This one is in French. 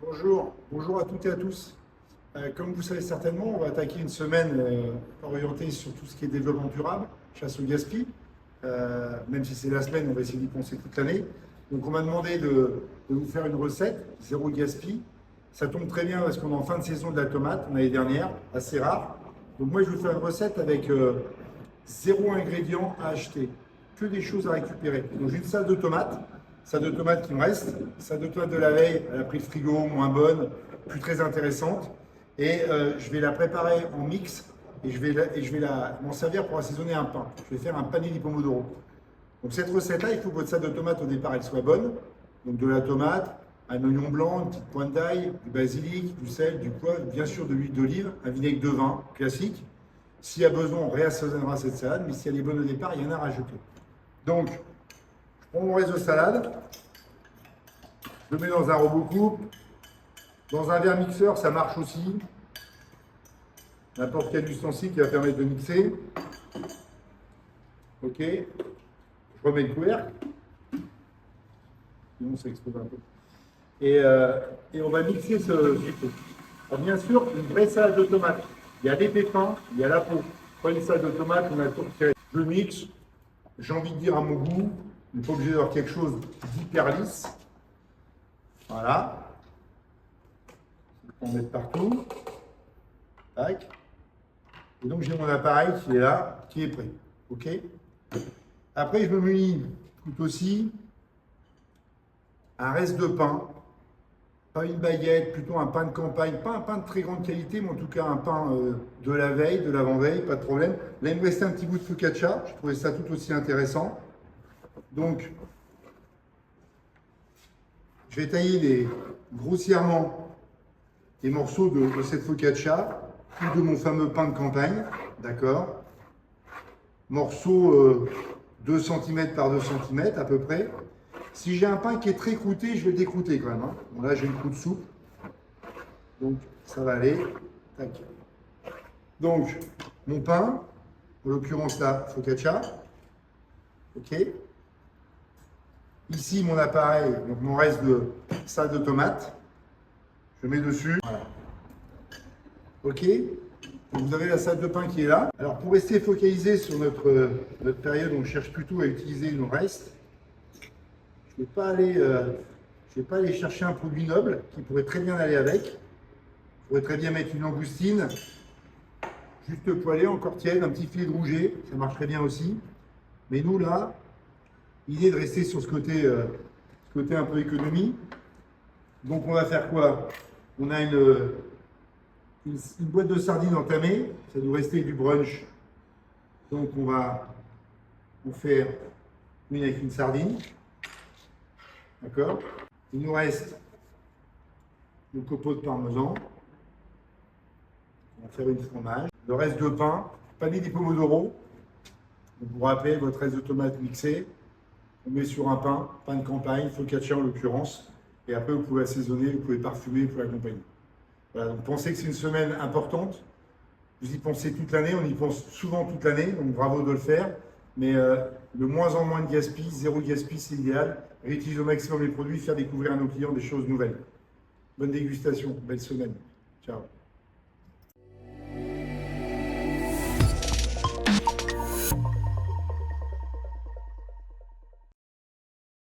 Bonjour à toutes et à tous. Comme vous savez certainement, on va attaquer une semaine orientée sur tout ce qui est développement durable, chasse au gaspillage. Même si c'est la semaine, on va essayer d'y penser toute l'année. Donc on m'a demandé de vous faire une recette, zéro gaspillage. Ça tombe très bien parce qu'on est en fin de saison de la tomate, l'année dernière, assez rare. Donc moi je vais vous faire une recette avec zéro ingrédient à acheter, que des choses à récupérer. Donc j'ai une salle de tomates qui me reste, salle de tomates de la veille, elle a pris le frigo, moins bonne, plus très intéressante. Et je vais la préparer en mix et je vais m'en servir pour assaisonner un pain. Je vais faire un panier di pomodoro. Donc cette recette-là, il faut que votre salle de tomates au départ elle soit bonne. Donc de la tomate, un oignon blanc, une petite pointe d'ail, du basilic, du sel, du poivre, bien sûr de l'huile d'olive, un vinaigre de vin classique. S'il y a besoin, on réassaisonnera cette salade, mais si elle est bonne au départ, il y en a à rajouter. Donc, je prends mon reste de salade, je le mets dans un robot coupe, dans un verre mixeur, ça marche aussi. N'importe quel ustensile qui va permettre de mixer. Ok, je remets le couvercle. Sinon, ça explose un peu. Et on va mixer ce truc. Alors, bien sûr, une vraie salade de tomates. Il y a des pépins, il y a la peau. Pas une salade de tomates, on a tout retiré. Je mixe, j'ai envie de dire à mon goût, il n'est pas obligé d'avoir quelque chose d'hyper lisse. Voilà. On met partout. Tac. Et donc j'ai mon appareil qui est là, qui est prêt. Ok. Après, je me munis tout aussi un reste de pain. Pas une baguette, plutôt un pain de campagne, pas un pain de très grande qualité, mais en tout cas un pain de la veille, de l'avant-veille, pas de problème. Là, il me restait un petit bout de focaccia, je trouvais ça tout aussi intéressant. Donc, je vais tailler grossièrement les morceaux de cette focaccia ou de mon fameux pain de campagne, d'accord? Morceaux 2 cm par 2 cm à peu près. Si j'ai un pain qui est très croûté, je vais le décrouter quand même. Hein. Bon, là, j'ai une croûte souple. Donc, ça va aller. Tac. Donc, mon pain, en l'occurrence la focaccia. OK. Ici, mon appareil, donc mon reste de salade de tomates. Je mets dessus. Voilà. OK. Donc, vous avez la salade de pain qui est là. Alors, pour rester focalisé sur notre période, on cherche plutôt à utiliser nos restes. Je ne vais pas aller chercher un produit noble qui pourrait très bien aller avec. Je pourrais très bien mettre une langoustine, juste poêlée, encore tiède, un petit filet de rouget, ça marcherait bien aussi. Mais nous, là, l'idée est de rester sur ce côté un peu économie. Donc, on va faire quoi? On a une boîte de sardines entamée, ça doit rester du brunch. Donc, on va en faire une avec une sardine. D'accord? Il nous reste le copeaux de parmesan. On va faire une fromage. Le reste de pain, panier di pomodoro. Vous vous rappelez votre reste de tomates mixé. On met sur un pain, pain de campagne, focaccia en l'occurrence. Et après, vous pouvez assaisonner, vous pouvez parfumer, vous pouvez accompagner. Voilà, donc pensez que c'est une semaine importante. Vous y pensez toute l'année, on y pense souvent toute l'année, donc bravo de le faire. Mais de moins en moins de gaspillage, zéro gaspillage, c'est idéal. Réutiliser au maximum les produits, faire découvrir à nos clients des choses nouvelles. Bonne dégustation, belle semaine. Ciao.